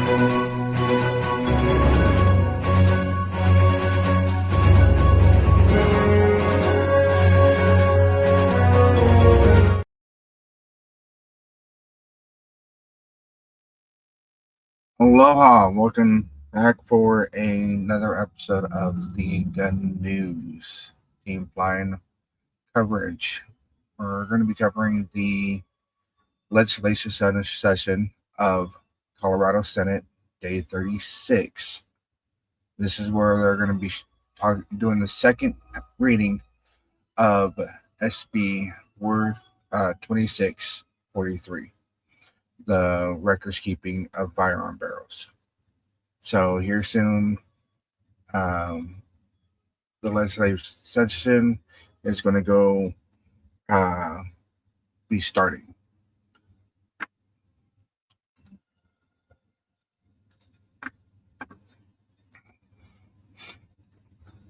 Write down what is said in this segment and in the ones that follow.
Aloha, welcome back for another episode of the Gun News Team Flying coverage. We're going to be covering the legislative session of Colorado Senate, day 36. This is where they're going to be doing the second reading of SB Worth 2643, the records keeping of firearm barrels. So here soon, the legislative session is going to go be starting.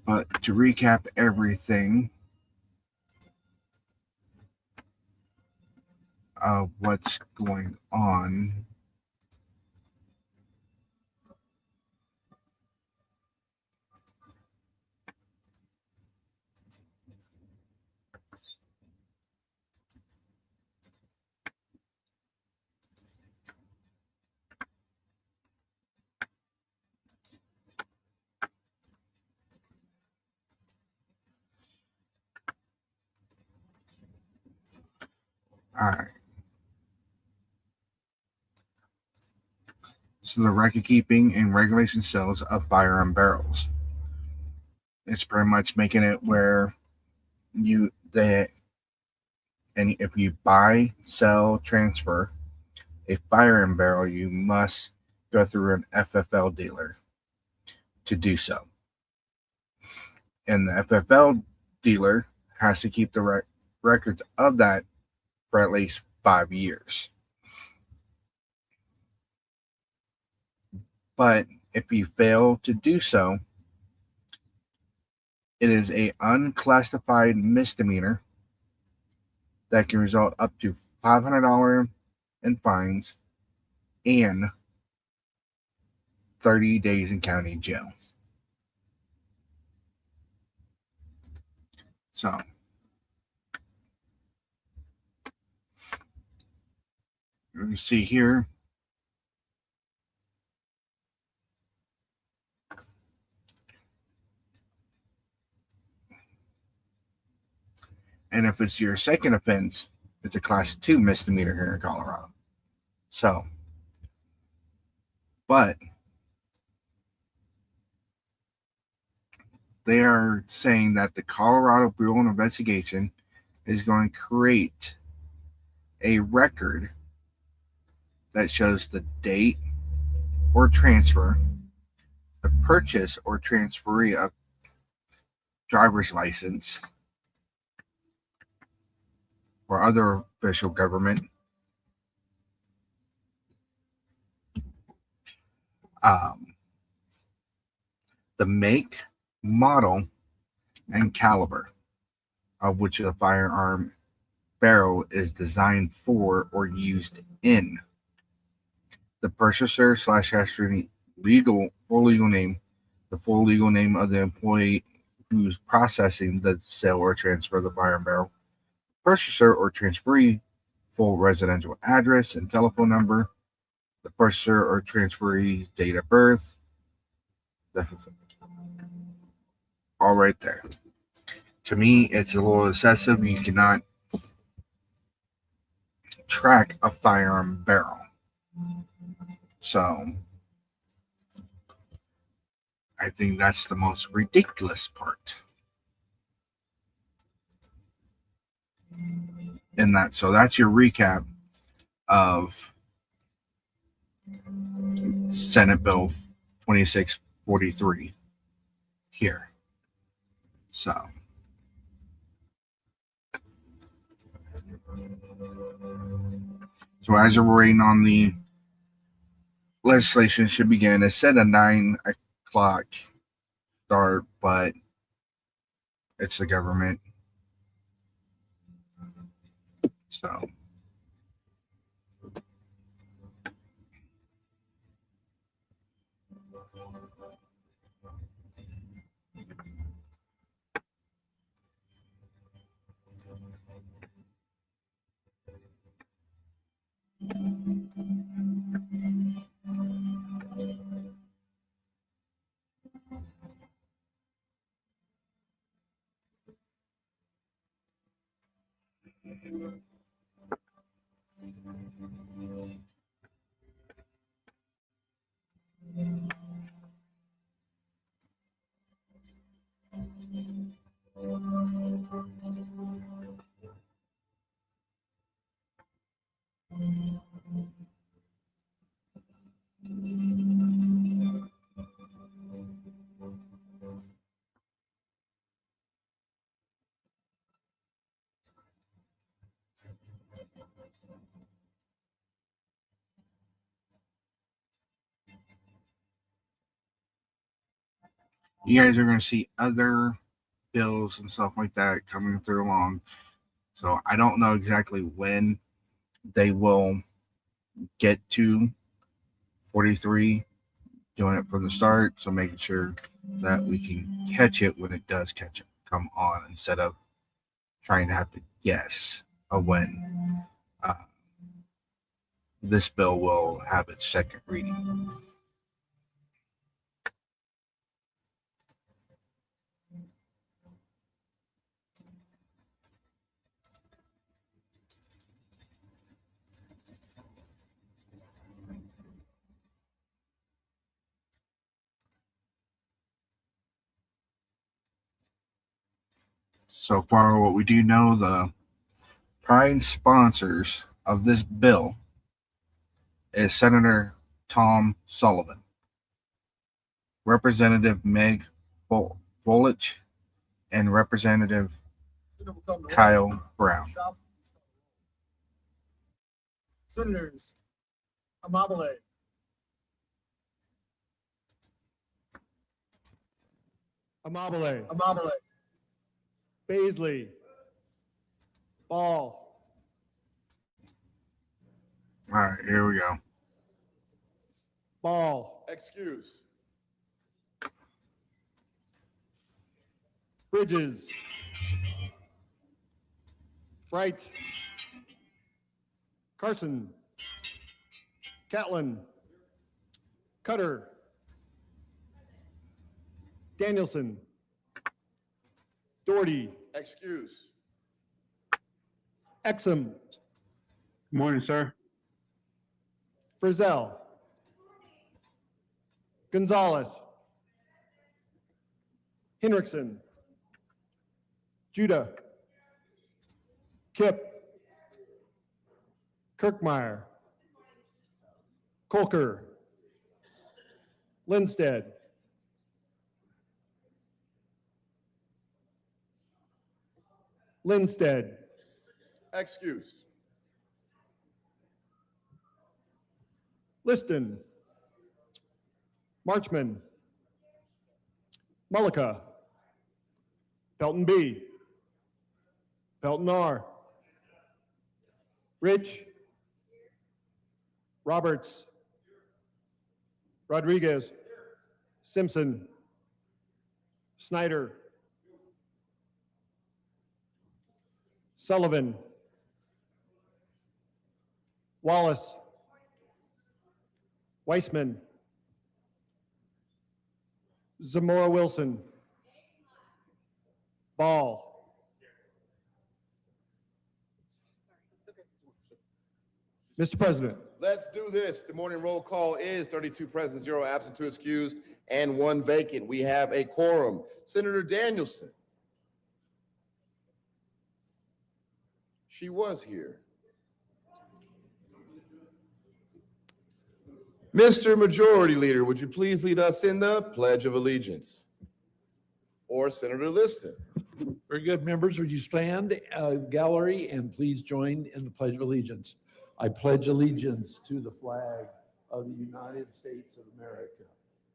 But to recap everything of what's going on, all right. So the record keeping and regulation sales of firearm barrels. It's pretty much making it where and if you buy, sell, transfer a firearm barrel, you must go through an FFL dealer to do so. And the FFL dealer has to keep the records of that for at least 5 years. But if you fail to do so, it is an unclassified misdemeanor that can result up to $500 in fines and 30 days in county jail. So, you see here, and if it's your second offense, it's a class 2 misdemeanor here in Colorado. So, but they are saying that the Colorado Bureau of Investigation is going to create a record that shows the date or transfer, the purchase or transferee of driver's license or other official government, the make, model, and caliber of which the firearm barrel is designed for or used in, the purchaser / full legal name, the full legal name of the employee who's processing the sale or transfer of the firearm barrel, purchaser or transferee full residential address and telephone number, the purchaser or transferee's date of birth, all right there. To me, it's a little excessive. You cannot track a firearm barrel. So, I think that's the most ridiculous part. In that, so that's your recap of Senate Bill 2643 here. So as we're waiting on the legislation should begin, it said a 9 o'clock start, but it's the government. So You guys are going to see other bills and stuff like that coming through along. So I don't know exactly when they will get to 43, doing it from the start. So making sure that we can catch it when it does come on, instead of trying to have to guess of when this bill will have its second reading. So far, what we do know, the prime sponsors of this bill is Senator Tom Sullivan, Representative Meg Bolich, and Representative Kyle Brown. Senators Amabile, Baisley, Ball. All right, here we go. Ball. Excuse. Bridges. Wright. Carson. Catlin. Cutter. Danielson. Doherty. Excuse. Exum. Good morning, sir. Frizzell. Gonzalez. Henriksen. Judah. Kip. Kirkmeyer. Colker. Lindstedt. Lindstedt. Excuse. Liston. Marchman. Mullica. Pelton B. Pelton R. Rich. Roberts. Rodriguez. Simpson. Snyder. Sullivan. Wallace. Weissman. Zamora Wilson. Ball. Mr. President. Let's do this. The morning roll call is 32 present, 0 absent, 2 excused, and 1 vacant. We have a quorum. Senator Danielson. She was here. Mr. Majority Leader, would you please lead us in the Pledge of Allegiance? Or Senator Liston. Very good, members. Would you stand, gallery, and please join in the Pledge of Allegiance. I pledge allegiance to the flag of the United States of America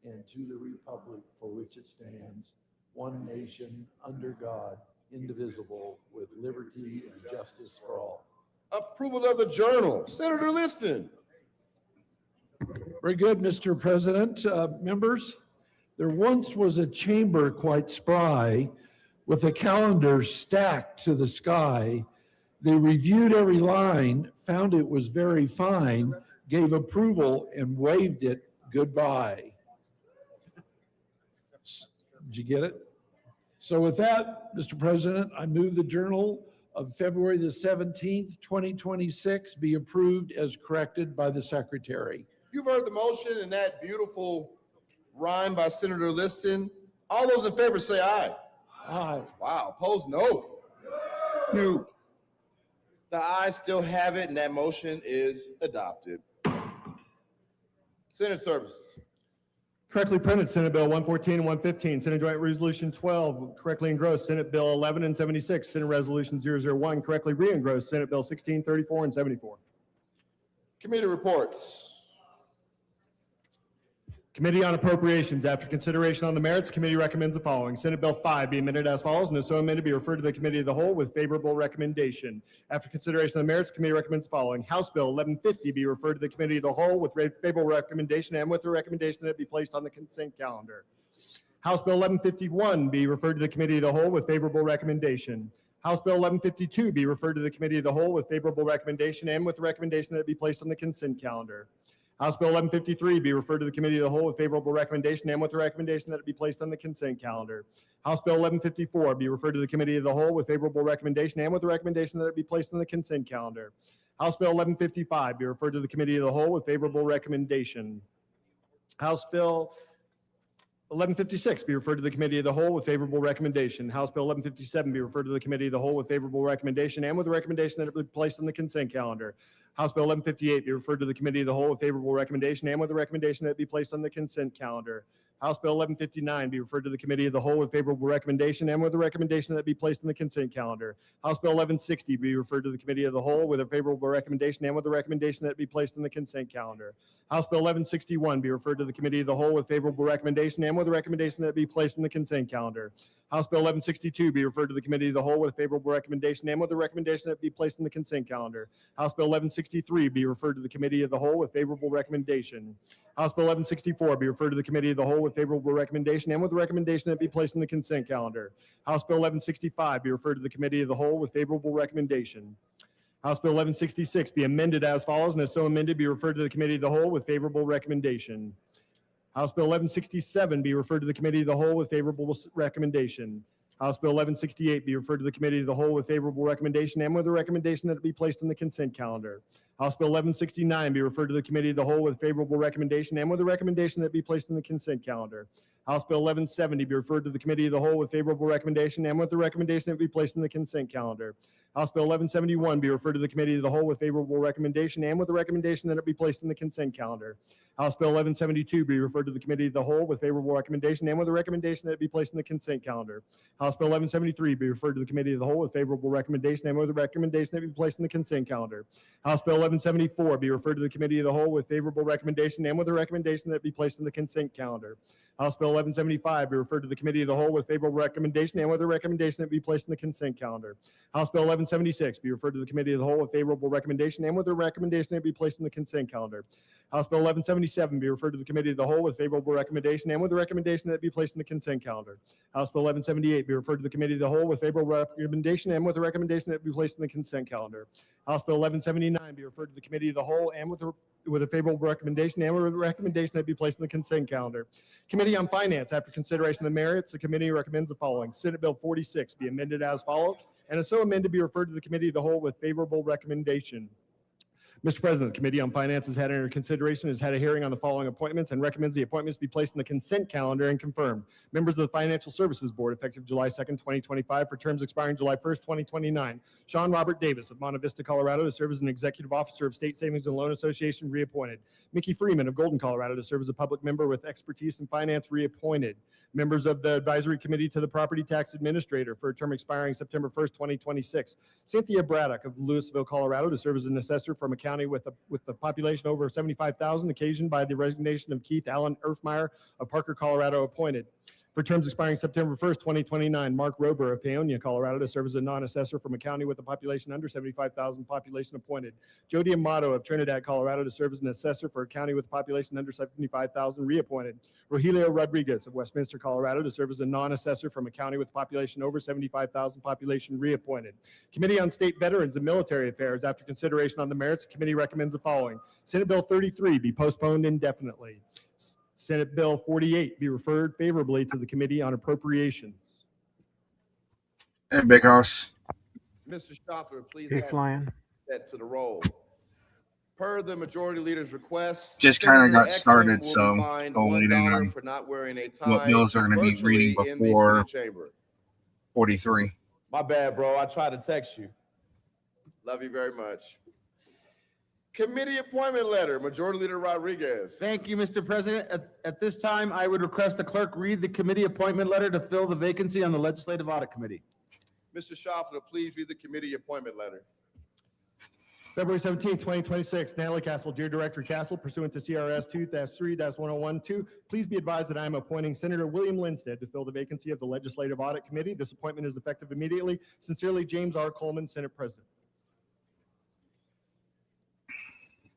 and to the republic for which it stands, one nation, under God, indivisible, with liberty and justice for all. Approval of the journal. Senator Liston. Very good, Mr. President. Members, there once was a chamber quite spry, with a calendar stacked to the sky. They reviewed every line, found it was very fine, gave approval and waved it goodbye. Did you get it? So with that, Mr. President, I move the Journal of February the 17th, 2026 be approved as corrected by the Secretary. You've heard the motion and that beautiful rhyme by Senator Liston. All those in favor say aye. Aye. Wow, opposed, no. No. The ayes still have it, and that motion is adopted. Senate Services. Correctly printed, Senate Bill 114 and 115, Senate Joint Resolution 12, correctly engrossed, Senate Bill 11 and 76, Senate Resolution 001, correctly re-engrossed, Senate Bill 16, 34, and 74. Committee reports. Committee on Appropriations. After consideration on the merits, committee recommends the following. Senate Bill 5 be amended as follows, and is so amended be referred to the Committee of the Whole with favorable recommendation. After consideration on the merits, committee recommends the following. House Bill 1150 be referred to the Committee of the Whole with favorable recommendation and with the recommendation that it be placed on the consent calendar. House Bill 1151 be referred to the Committee of the Whole with favorable recommendation. House Bill 1152 be referred to the Committee of the Whole with favorable recommendation and with the recommendation that it be placed on the consent calendar. House Bill 1153 be referred to the Committee of the Whole with favorable recommendation and with the recommendation that it be placed on the consent calendar. House Bill 1154 be referred to the Committee of the Whole with favorable recommendation and with the recommendation that it be placed on the consent calendar. House Bill 1155 be referred to the Committee of the Whole with favorable recommendation. House Bill 1156 be referred to the Committee of the Whole with favorable recommendation. House Bill 1157 be referred to the Committee of the Whole with favorable recommendation and with the recommendation that it be placed on the consent calendar. House Bill 1158 be referred to the Committee of the Whole with favorable recommendation and with the recommendation that it be placed on the consent calendar. House Bill 1159 be referred to the Committee of the Whole with favorable recommendation and with the recommendation that it be placed on the consent calendar. House Bill 1160 be referred to the Committee of the Whole with a favorable recommendation and with the recommendation that it be placed on the consent calendar. House Bill 1161 be referred to the Committee of the Whole with favorable recommendation and with the recommendation that it be placed on the consent calendar. House Bill 1162 be referred to the Committee of the Whole with favorable recommendation and with the recommendation that it be placed on the consent calendar. House Bill 1163 be referred to the Committee of the Whole with favorable recommendation. House Bill 1164 be referred to the Committee of the Whole with favorable recommendation and with the recommendation that be placed on the consent calendar. House Bill 1165 be referred to the Committee of the Whole with favorable recommendation. House Bill 1166 be amended as follows, and as so amended be referred to the Committee of the Whole with favorable recommendation. House Bill 1167 be referred to the Committee of the Whole with favorable recommendation. House Bill 1168 be referred to the Committee of the Whole with favorable recommendation and with a recommendation that it be placed on the consent calendar. House Bill 1169 be referred to the Committee of the Whole with favorable recommendation and with a recommendation that it be placed on the consent calendar. House Bill 1170 be referred to the Committee of the Whole with favorable recommendation and with the recommendation that it be placed on the consent calendar. House Bill 1171 be referred to the Committee of the Whole with favorable recommendation and with the recommendation that it be placed on the consent calendar. House Bill 1172 be referred to the Committee of the Whole with favorable recommendation and with a recommendation that it be placed on the consent calendar. House Bill 1173 be referred to the Committee of the Whole with favorable recommendation and with a recommendation that it be placed on the consent calendar. House Bill 1174 be referred to the Committee of the Whole with favorable recommendation and with a recommendation that it be placed on the consent calendar. House Bill 1175 be referred to the Committee of the Whole with favorable recommendation and with a recommendation that be placed in the consent calendar. House Bill 1176 be referred to the Committee of the Whole with favorable recommendation and with a recommendation that be placed in the consent calendar. House Bill 1177 be referred to the Committee of the Whole with favorable recommendation and with a recommendation that be placed in the consent calendar. House Bill 1178 be referred to the Committee of the Whole with favorable recommendation and with a recommendation that be placed in the consent calendar. House Bill 1179 be referred to the Committee of the Whole and with a favorable recommendation and with a recommendation that be placed in the consent calendar. Committee on Finance, after consideration of the merits, the committee recommends the following. Senate Bill 46 be amended as follows, and as so amended be referred to the Committee of the Whole with favorable recommendation. Mr. President, the Committee on Finance has had under consideration, has had a hearing on the following appointments and recommends the appointments be placed in the consent calendar and confirmed. Members of the Financial Services Board, effective July 2nd, 2025, for terms expiring July 1st, 2029. Sean Robert Davis of Monte Vista, Colorado, to serve as an Executive Officer of State Savings and Loan Association, reappointed. Mickey Freeman of Golden, Colorado, to serve as a public member with expertise in finance, reappointed. Members of the Advisory Committee to the Property Tax Administrator for a term expiring September 1st, 2026. Cynthia Braddock of Louisville, Colorado, to serve as an assessor from a county with the population over 75,000, occasioned by the resignation of Keith Allen Erfmeyer of Parker, Colorado, appointed. for terms expiring September 1st, 2029. Mark Rober of Paonia, Colorado, to serve as a non-assessor from a county with a population under 75,000, population appointed. Jody Amato of Trinidad, Colorado, to serve as an assessor for a county with a population under 75,000, reappointed. Rogelio Rodriguez of Westminster, Colorado, to serve as a non-assessor from a county with a population over 75,000, population reappointed. Committee on State Veterans and Military Affairs, after consideration on the merits, the committee recommends the following. Senate Bill 33 be postponed indefinitely. Senate Bill 48 be referred favorably to the Committee on Appropriations. Hey, Big House. Mr. Stoffler, please Big add flying. that to the roll. Per the majority leader's request, Just kinda Senator got Exum started, will be so fined still waiting $1 on for not wearing a tie what bills are gonna be reading virtually in the before Senate chamber. 43. My bad, bro. I tried to text you. Love you very much. Committee appointment letter, Majority Leader Rodriguez. Thank you, Mr. President. At this time, I would request the clerk read the committee appointment letter to fill the vacancy on the Legislative Audit Committee. Mr. Schaffner, please read the committee appointment letter. February 17th, 2026, Natalie Castle, Dear Director Castle, pursuant to CRS 2-3-1012, please be advised that I am appointing Senator William Lindsted to fill the vacancy of the Legislative Audit Committee. This appointment is effective immediately. Sincerely, James R. Coleman, Senate President.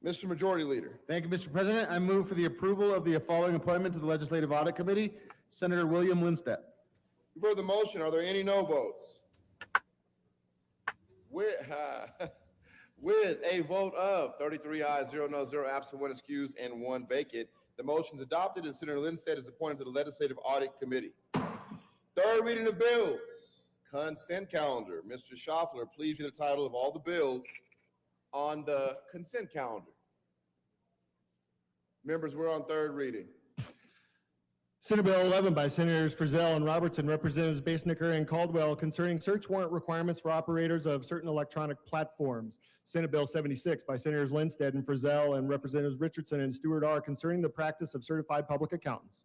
Mr. Majority Leader. Thank you, Mr. President. I move for the approval of the following appointment to the Legislative Audit Committee, Senator William Lindsted. You've heard the motion. Are there any no votes? With a vote of 33 ayes, 0 no, 0 absent, 1 excused, and 1 vacant, the motion is adopted and Senator Lindsted is appointed to the Legislative Audit Committee. Third reading of bills. Consent calendar. Mr. Schaffler, please read the title of all the bills on the consent calendar. Members, we're on third reading. Senate Bill 11 by Senators Frizzell and Robertson, Representatives Basnicker and Caldwell, concerning search warrant requirements for operators of certain electronic platforms. Senate Bill 76 by Senators Lindsted and Frizzell and Representatives Richardson and Stewart R., concerning the practice of certified public accountants.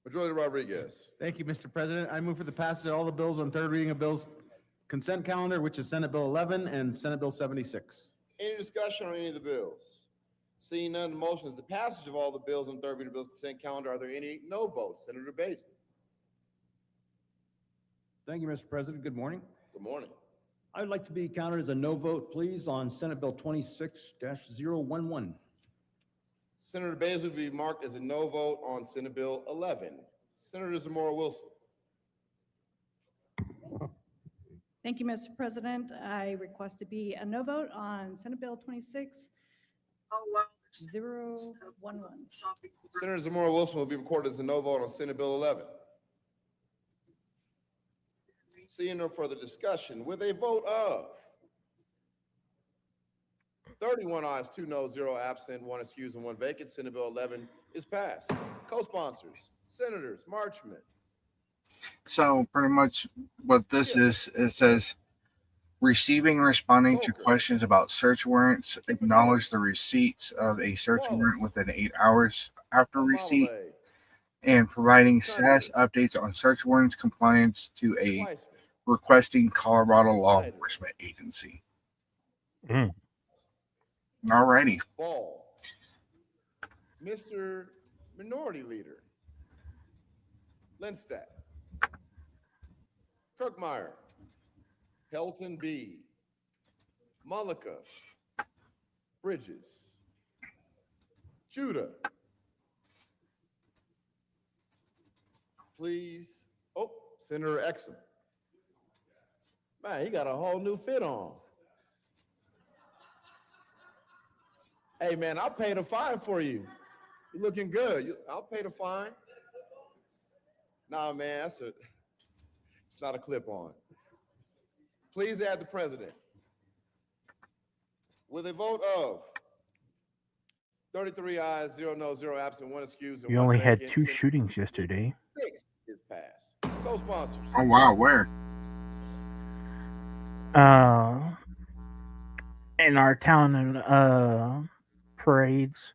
Majority Rodriguez. Thank you, Mr. President. I move for the passage of all the bills on third reading of bills consent calendar, which is Senate Bill 11 and Senate Bill 76. Any discussion on any of the bills? Seeing none, the motion is the passage of all the bills on third reading of bills consent calendar. Are there any no votes? Senator Basin. Thank you, Mr. President. Good morning. Good morning. I would like to be counted as a no vote, please, on Senate Bill 26-011. Senator Basil will be marked as a no vote on Senate Bill 11. Senator Zamora Wilson. Thank you, Mr. President. I request to be a no vote on Senate Bill 26-011. Senator Zamora Wilson will be recorded as a no vote on Senate Bill 11. Seeing no further discussion, with a vote of 31 ayes, 2 no, 0 absent, 1 excused, and 1 vacant, Senate Bill 11 is passed. Co-sponsors, Senators Marchman. So pretty much what this is, it says receiving and responding to questions about search warrants, acknowledge the receipts of a search warrant within 8 hours after receipt, Malave, and providing status updates on search warrants compliance to a Weissman, requesting Colorado law enforcement agency. Alrighty. Ball. Mr. Minority Leader. Lindsted. Kirkmeyer. Helton B. Mullica. Bridges. Judah. Please. Oh, Senator Exum. Man, he got a whole new fit on. Hey, man, I'll pay the fine for you. You're looking good. I'll pay the fine. Nah, man, it's not a clip on. Please add the president. With a vote of 33 ayes, 0 no, 0 absent, 1 excused, and You 1 only had vacant, 2 Senate shootings yesterday. 6 is passed. Co-sponsors. Oh wow, where? In our town and parades.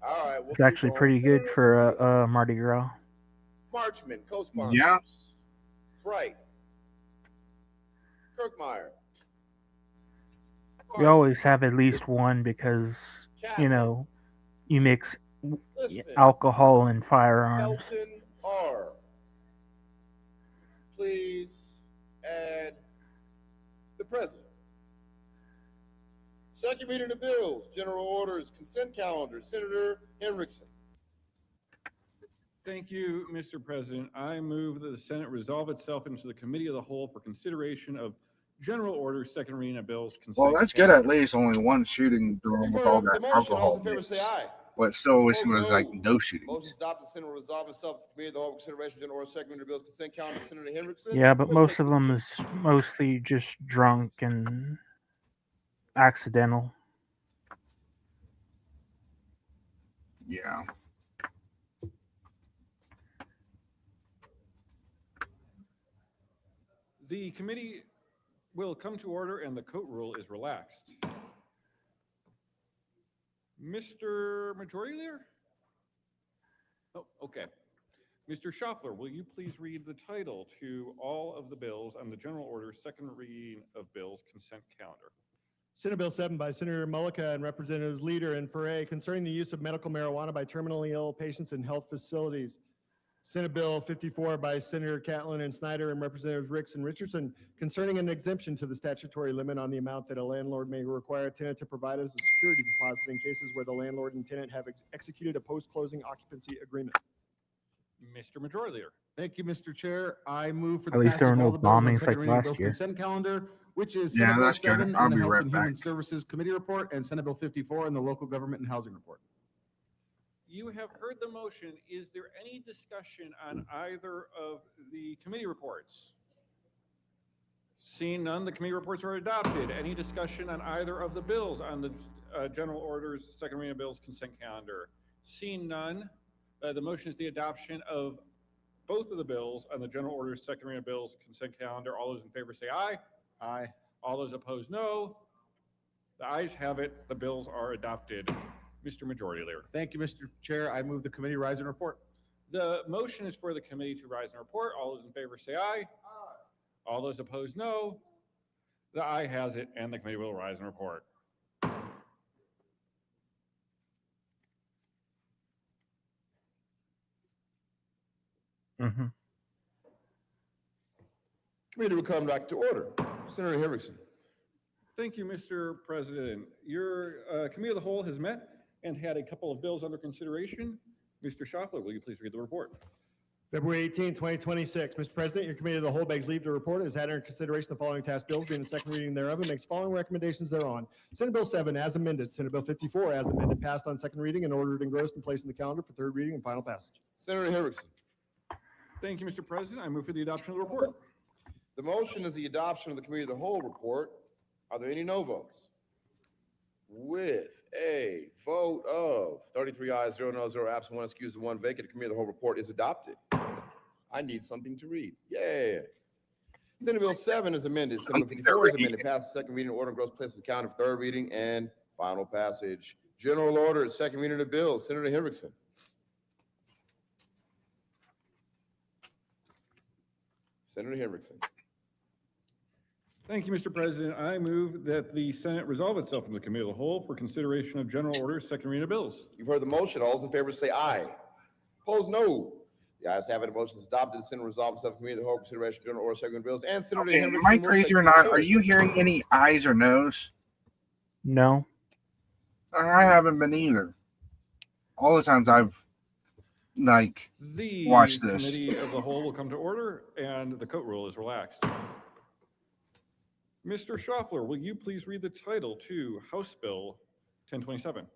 All right. We'll It's actually keep on. pretty good for Mardi Gras. Marchman, co-sponsors. Yeah. Bright. Kirkmeyer. We always have at least one because, you know, you mix Listen. alcohol and firearms. Elton R. Please add the president. Second reading of bills, general orders, consent calendar, Senator Henriksen. Thank you, Mr. President. I move that the Senate resolve itself into the Committee of the Whole for consideration of general orders, second reading of bills. Well, consent that's good. calendar. At least only one shooting during with all that The motion, all alcohol. those in favor say aye. But still wish it Opposed, was no. like no shootings. Motion adopted, Senate will resolve itself to the Committee of the Whole for consideration, general order, second reading of bills, consent calendar, Senator Henriksen. Yeah, but Clerk, most take of the them vote. is mostly just drunk and accidental. Yeah. The committee will come to order and the coat rule is relaxed. Mr. Majority Leader? Oh, okay. Mr. Schaffler, will you please read the title to all of the bills on the general order, second reading of bills, consent calendar? Senate Bill 7 by Senator Mullica and Representatives Leader and Foray concerning the use of medical marijuana by terminally ill patients in health facilities. Senate Bill 54 by Senator Catlin and Snyder and Representatives Ricks and Richardson concerning an exemption to the statutory limit on the amount that a landlord may require a tenant to provide as a security deposit in cases where the landlord and tenant have executed a post-closing occupancy agreement. Mr. Majority Leader? Thank you, Mr. Chair. I move for the At least there passage were of all no the bills on bombings second like reading of last bills year. consent calendar, which is Yeah, Senate Bill that's good. 7 I'll and the be Health right and Human back. Services Committee report, and Senate Bill 54 and the Local Government and Housing report. You have heard the motion. Is there any discussion on either of the committee reports? Seeing none, the committee reports are adopted. Any discussion on either of the bills on the general orders, second reading of bills, consent calendar? Seeing none, the motion is the adoption of both of the bills on the general orders, second reading of bills, consent calendar. All those in favor say aye. Aye. All those opposed, no. The ayes have it. The bills are adopted. Mr. Majority Leader. Thank you, Mr. Chair. I move the committee rise and report. The motion is for the committee to rise and report. All those in favor say aye. All those opposed, no. The aye has it, and the committee will rise and report. Mm-hmm. Committee will come back to order. Senator Henriksen. Thank you, Mr. President. Your committee of the whole has met and had a couple of bills under consideration. Mr. Schaffler, will you please read the report? February 18, 2026. Mr. President, your Committee of the Whole begs leave to report has had under consideration the following task bills being the second reading thereof and makes following recommendations thereon. Senate Bill 7 as amended. Senate Bill 54 as amended passed on second reading and ordered engrossed and placed in the calendar for third reading and final passage. Senator Henriksen. Thank you, Mr. President. I move for the adoption of the report. The motion is the adoption of the Committee of the Whole report. Are there any no votes? With a vote of 33 ayes, 0 no, 0 absent, 1 excused, and 1 vacant, the Committee of the Whole report is adopted. I need something to read. Yeah. Senate Bill 7 is amended. Senate Bill Something to 54 is read. amended. Passed second reading, order and gross place in the calendar for third reading and final passage. General order, second reading of the bill. Senator Henriksen. Senator Henriksen. Thank you, Mr. President. I move that the Senate resolve itself into the committee of the whole for consideration of general orders, second reading of bills. You've heard the motion. All those in favor say aye. Opposed, no. The ayes have it. The motion is adopted. The Senate resolves itself committee of the whole consideration of general order, second reading of bills. And Senator Okay, Henriksen. am I will crazy take or the not? chair. Are you hearing any ayes or no's? No. I haven't been either. All the times I've The watch this. committee of the whole will come to order and the coat rule is relaxed. Mr. Schaffler, will you please read the title to House Bill 1027?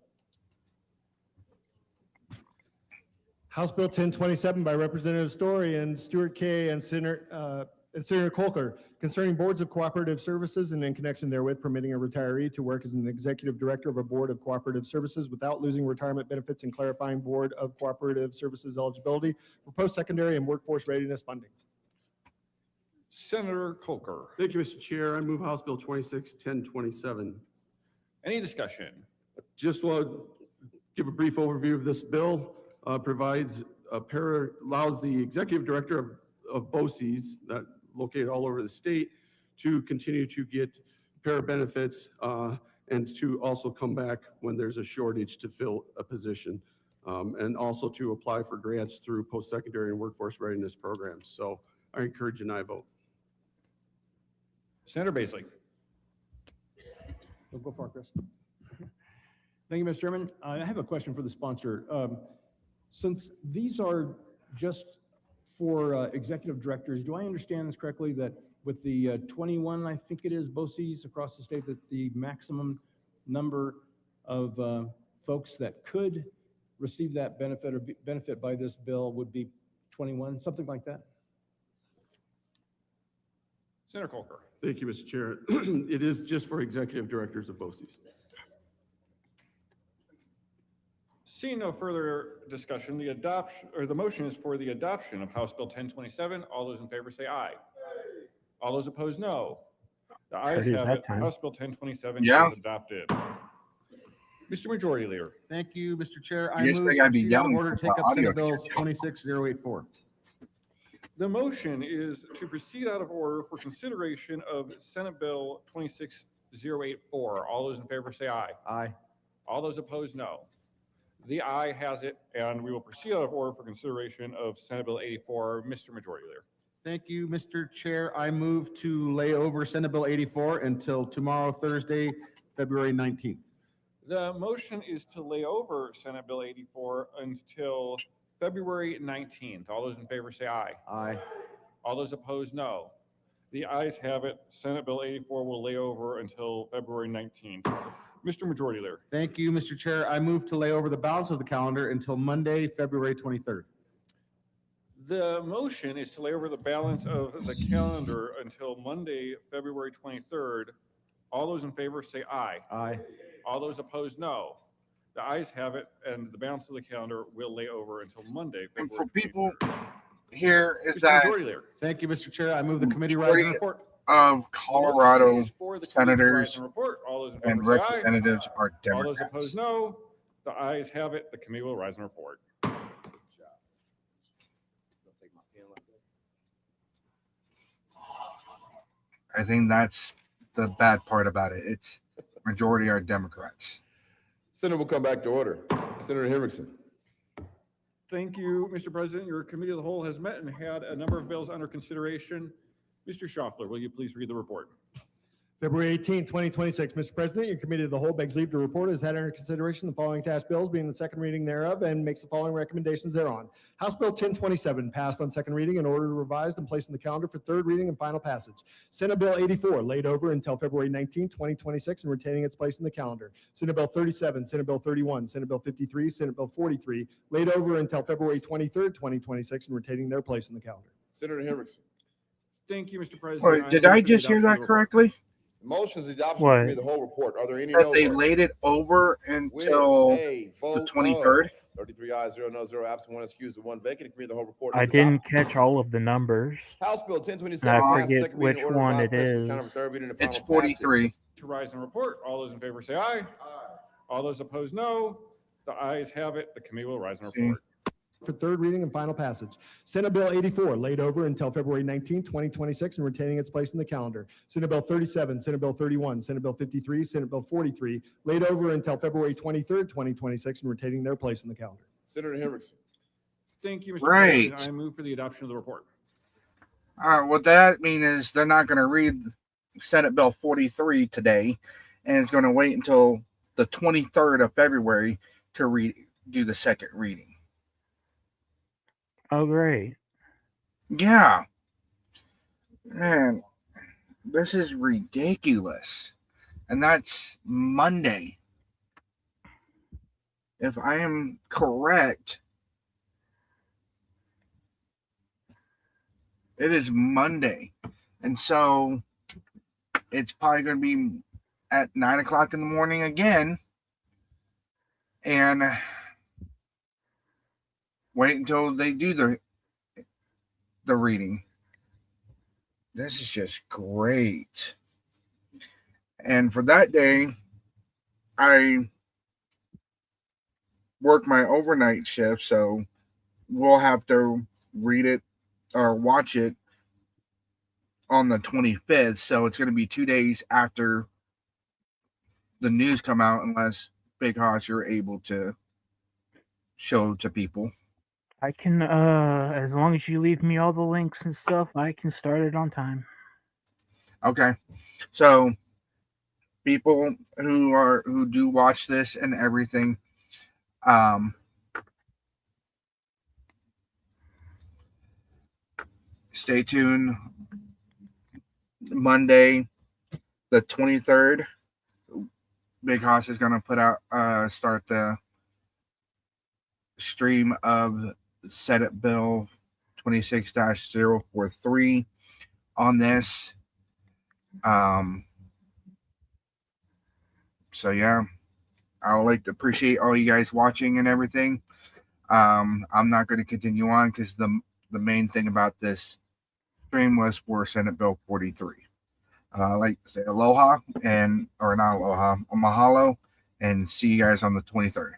House Bill 1027 by Representative Story and Stuart Kay and Senator Colker concerning boards of cooperative services and in connection therewith permitting a retiree to work as an executive director of a board of cooperative services without losing retirement benefits and clarifying board of cooperative services eligibility for post-secondary and workforce readiness funding. Senator Colker. Thank you, Mr. Chair. I move House Bill 261027. Any discussion? Just want to give a brief overview of this bill. Allows the executive director of BOCES that located all over the state to continue to get para benefits, and to also come back when there's a shortage to fill a position, and also to apply for grants through post-secondary and workforce readiness programs. So I encourage an aye vote. Senator Baisley. Go for it, Chris. Thank you, Mr. Chairman. I have a question for the sponsor. Since these are just for executive directors, do I understand this correctly that with the 21, I think it is, BOCES across the state, that the maximum number of folks that could receive that benefit or benefit by this bill would be 21, something like that? Senator Colker. Thank you, Mr. Chair. It is just for executive directors of BOCES. Seeing no further discussion, the motion is for the adoption of House Bill 1027. All those in favor say aye. All those opposed, no. The ayes Started have that it. time. House Bill 1027 Yeah. is adopted. Mr. Majority Leader. Thank you, Mr. Chair. You just think I'd be yelling Order to for take the up audio Senate Bills 26084. The motion is to proceed out of order for consideration of Senate Bill 26084. All those in favor say aye. Aye. All those opposed, no. The aye has it, and we will proceed out of order for consideration of Senate Bill 84. Mr. Majority Leader. Thank you, Mr. Chair. I move to lay over Senate Bill 84 until tomorrow, Thursday, February 19th. The motion is to lay over Senate Bill 84 until February 19th. All those in favor say aye. Aye. All those opposed, no. The ayes have it. Senate Bill 84 will lay over until February 19th. Mr. Majority Leader. Thank you, Mr. Chair. I move to lay over the balance of the calendar until Monday, February 23rd. The motion is to lay over the balance of the calendar until Monday, February 23rd. All those in favor say aye. Aye. All those opposed, no. The ayes have it, and the balance of the calendar will lay over until Monday, And February for people 23rd. here is Mr. that Majority Leader. Thank you, Mr. Chair. I move the committee rise and report. of Colorado The motion is for the committee to rise senators and report. All those in and favor say aye. representatives are All those Democrats. opposed, no. The ayes have it. The committee will rise and report. I think that's the bad part about it. It's majority are Democrats. Senate will come back to order. Senator Henriksen. Thank you, Mr. President. Your committee of the whole has met and had a number of bills under consideration. Mr. Schaffler, will you please read the report? February 18, 2026. Mr. President, your committee of the whole begs leave to report has had under consideration the following task bills, being the second reading thereof, and makes the following recommendations thereon. House Bill 1027 passed on second reading in order to revised and placed in the calendar for third reading and final passage. Senate Bill 84 laid over until February 19, 2026, and retaining its place in the calendar. Senate Bill 37, Senate Bill 31, Senate Bill 53, Senate Bill 43 laid over until February 23, 2026, and retaining their place in the calendar. Senator Henriksen. Thank you, Mr. President. Wait, did I just hear that correctly? Motion is the adoption What? of the whole report. Are there any That no they votes? laid it over With until a vote the of 23rd? 33 ayes, 0 no, 0 absent, 1 excused, and 1 vacant. The committee of the whole report I is didn't adopted. catch all of the numbers. House Bill And 1027 I passed forget second reading, which order one revised, it placed in the is. calendar for third reading and it's final 43. passage. To rise and report. All those in favor say aye. All those opposed, no. The ayes have it. The committee will rise and See. report. For third reading and final passage. Senate Bill 84 laid over until February 19, 2026, and retaining its place in the calendar. Senate Bill 37, Senate Bill 31, Senate Bill 53, Senate Bill 43 laid over until February 23, 2026, and retaining their place in the calendar. Senator Henriksen. Thank you, Mr. Right. President. I move for the adoption of the report. What that means is they're not going to read Senate Bill 43 today, and it's going to wait until the 23rd of February to do the second reading. Oh, great. Yeah. Man, this is ridiculous. And that's Monday. If I am correct, it is Monday. And so it's probably going to be at 9 o'clock in the morning again. And wait until they do the reading. This is just great. And for that day, I work my overnight shift, so we'll have to read it or watch it on the 25th. So it's going to be 2 days after the news come out unless Big Hoss you're able to show to people. I can, as long as you leave me all the links and stuff, I can start it on time. Okay. So people who do watch this and everything, stay tuned. Monday, the 23rd, Big Hoss is going to put out, start the stream of Senate Bill 26-043 on this. So yeah, I would like to appreciate all you guys watching and everything. I'm not going to continue on because the main thing about this stream was for Senate Bill 43. Like to say aloha or not aloha, mahalo, and see you guys on the 23rd.